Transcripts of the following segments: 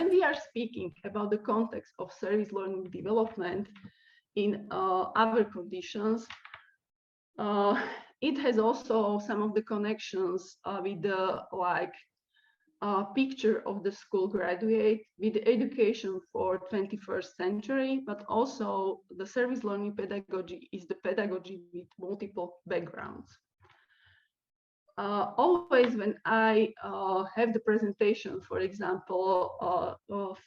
when we are speaking about the context of service learning development in other conditions, it has also some of the connections with the picture of the school graduate with education for 21st century, but also the service learning pedagogy is the pedagogy with multiple backgrounds. Always when I have the presentation, for example,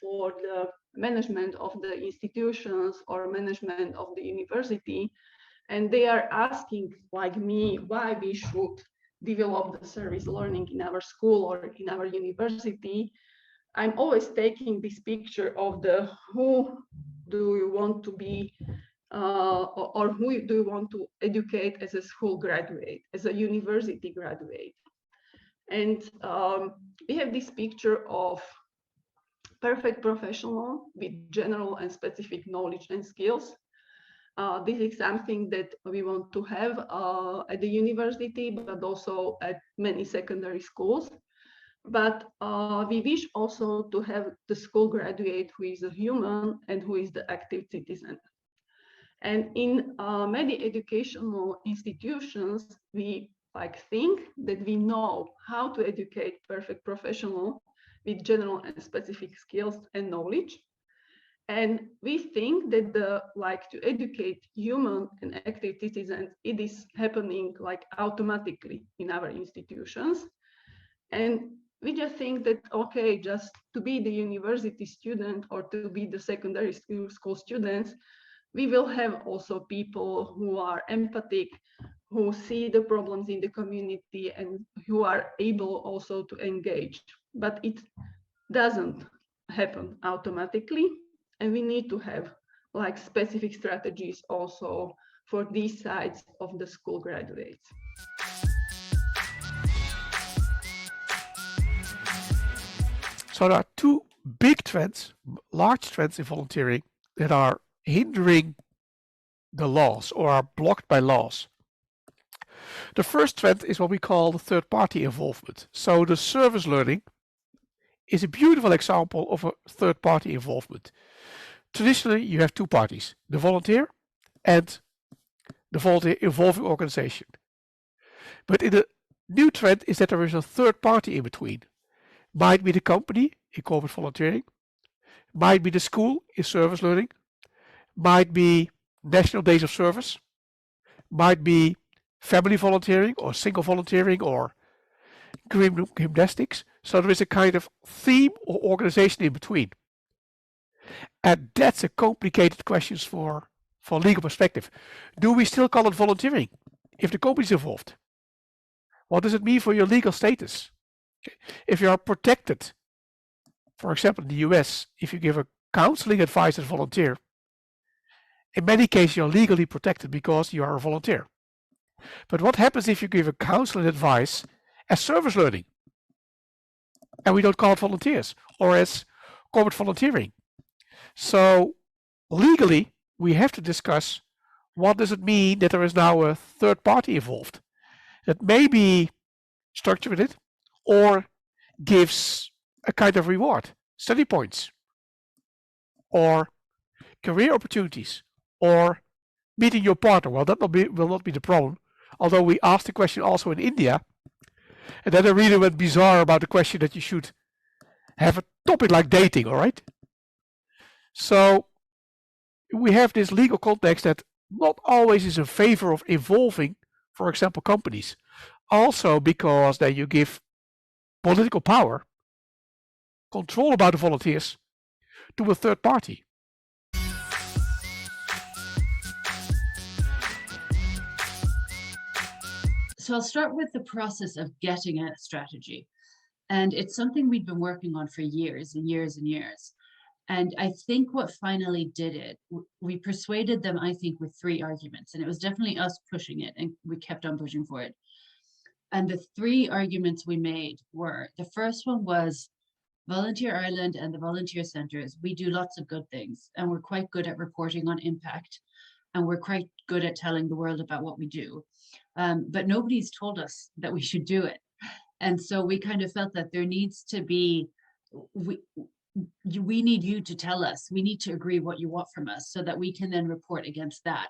for the management of the institutions or management of the university, and they are asking like me why we should develop the service learning in our school or in our university, I'm always taking this picture of the who do you want to be or who do you want to educate as a school graduate, as a university graduate. And we have this picture of perfect professional with general and specific knowledge and skills. This is something that we want to have at the university, but also at many secondary schools. But we wish also to have the school graduate who is a human and who is the active citizen. And in many educational institutions, we think that we know how to educate perfect professional with general and specific skills and knowledge. And we think that to educate human and active citizens, it is happening automatically in our institutions. And we just think that, okay, just to be the university student or to be the secondary school students, we will have also people who are empathic, who see the problems in the community and who are able also to engage. But it doesn't happen automatically. And we need to have specific strategies also for these sides of the school graduates. So there are two big trends, large trends in volunteering that are hindering the laws or are blocked by laws. The first trend is what we call the third-party involvement. So the service learning is a beautiful example of a third-party involvement. Traditionally, you have two parties, the volunteer and the volunteer involving organization. But in the new trend is that there is a third party in between. Might be the company in corporate volunteering, might be the school in service learning, might be national days of service, might be family volunteering or single volunteering or green room gymnastics. So there is a kind of theme or organization in between. And that's a complicated question for legal perspective. Do we still call it volunteering if the company is involved? What does it mean for your legal status? If you are protected, for example, in the US, if you give a counseling advice as a volunteer, in many cases you're legally protected because you are a volunteer. But what happens if you give a counseling advice as service learning? And we don't call it volunteers or as corporate volunteering. So legally, we have to discuss what does it mean that there is now a third party involved that may be structured it or gives a kind of reward, study points, or career opportunities, or meeting your partner. Well, that will not be the problem. Although we asked the question also in India, and then I really went bizarre about the question that you should have a topic like dating, all right? So we have this legal context that not always is in favor of involving, for example, companies. Also because then you give political power, control about the volunteers to a third party. So I'll start with the process of getting a strategy. And it's something we've been working on for years and years and years. And I think what finally did it, we persuaded them, I think, with 3 arguments. And it was definitely us pushing it, and we kept on pushing for it. And the 3 arguments we made were, the first one was Volunteer Ireland and the volunteer centres, we do lots of good things, and we're quite good at reporting on impact, and we're quite good at telling the world about what we do. But nobody's told us that we should do it. And so we kind of felt that there needs to be, we need you to tell us, we need to agree what you want from us so that we can then report against that,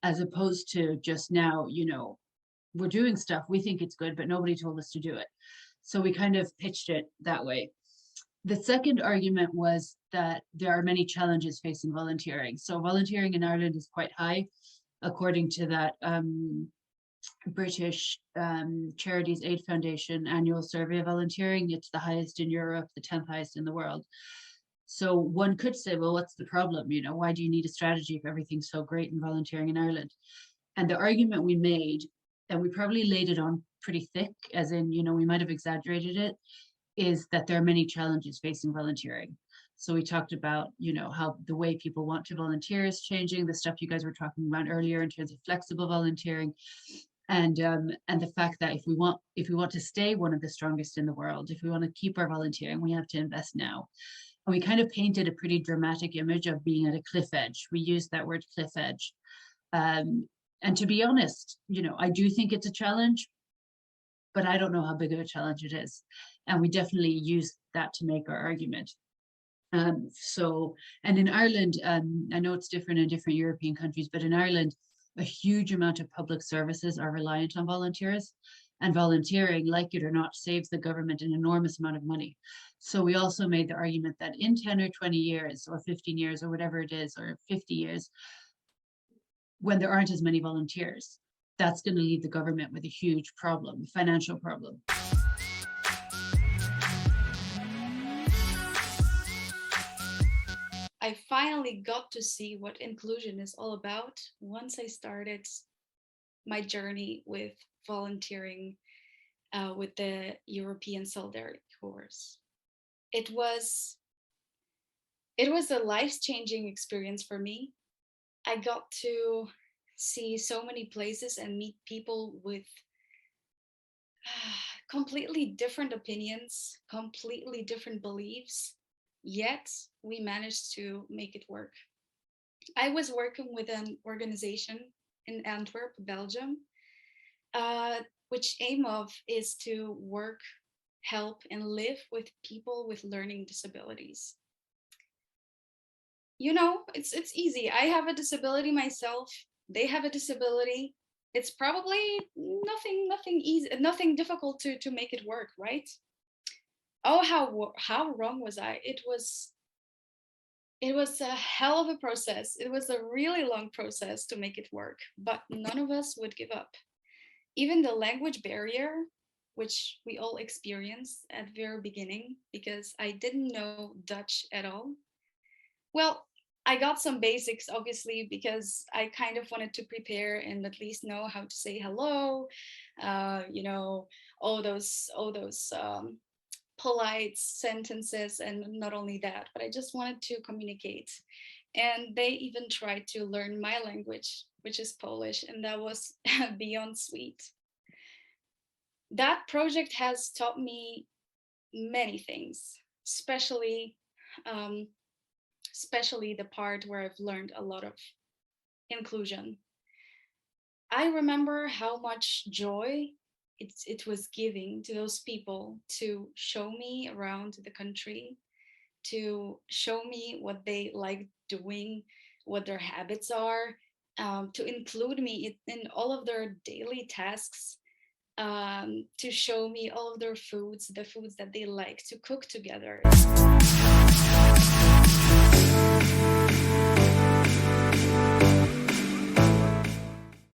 as opposed to just now, we're doing stuff, we think it's good, but nobody told us to do it. So we kind of pitched it that way. The second argument was that there are many challenges facing volunteering. So volunteering in Ireland is quite high, according to that British Charities Aid Foundation annual survey of volunteering. It's the highest in Europe, the 10th highest in the world. So one could say, well, what's the problem? Why do you need a strategy if everything's so great in volunteering in Ireland? And the argument we made, and we probably laid it on pretty thick, as in, we might have exaggerated it, is that there are many challenges facing volunteering. So we talked about, how the way people want to volunteer is changing, the stuff you guys were talking about earlier in terms of flexible volunteering, and the fact that if we want to stay one of the strongest in the world, if we want to keep our volunteering, we have to invest now. And we kind of painted a pretty dramatic image of being at a cliff edge. We used that word cliff edge. And to be honest, I do think it's a challenge, but I don't know how big of a challenge it is. And we definitely use that to make our argument. And in Ireland, I know it's different in different European countries, but in Ireland, a huge amount of public services are reliant on volunteers, and volunteering, like it or not, saves the government an enormous amount of money. So we also made the argument that in 10 or 20 years or 15 years or whatever it is, or 50 years, when there aren't as many volunteers, that's going to leave the government with a huge problem, financial problem. I finally got to see what inclusion is all about once I started my journey with volunteering with the European Solidarity course. It was a life-changing experience for me. I got to see so many places and meet people with completely different opinions, completely different beliefs, yet we managed to make it work. I was working with an organization in Antwerp, Belgium, which aim of is to work, help, and live with people with learning disabilities. It's easy. I have a disability myself. They have a disability. It's probably nothing easy, nothing difficult to make it work, right? Oh, how wrong was I? It was a hell of a process. It was a really long process to make it work, but none of us would give up. Even the language barrier, which we all experienced at the very beginning, because I didn't know Dutch at all. Well, I got some basics, obviously, because I kind of wanted to prepare and at least know how to say hello, all those polite sentences, and not only that, but I just wanted to communicate. And they even tried to learn my language, which is Polish, and that was beyond sweet. That project has taught me many things, especially the part where I've learned a lot of inclusion. I remember how much joy it was giving to those people to show me around the country, to show me what they like doing, what their habits are, to include me in all of their daily tasks, to show me all of their foods, the foods that they like to cook together.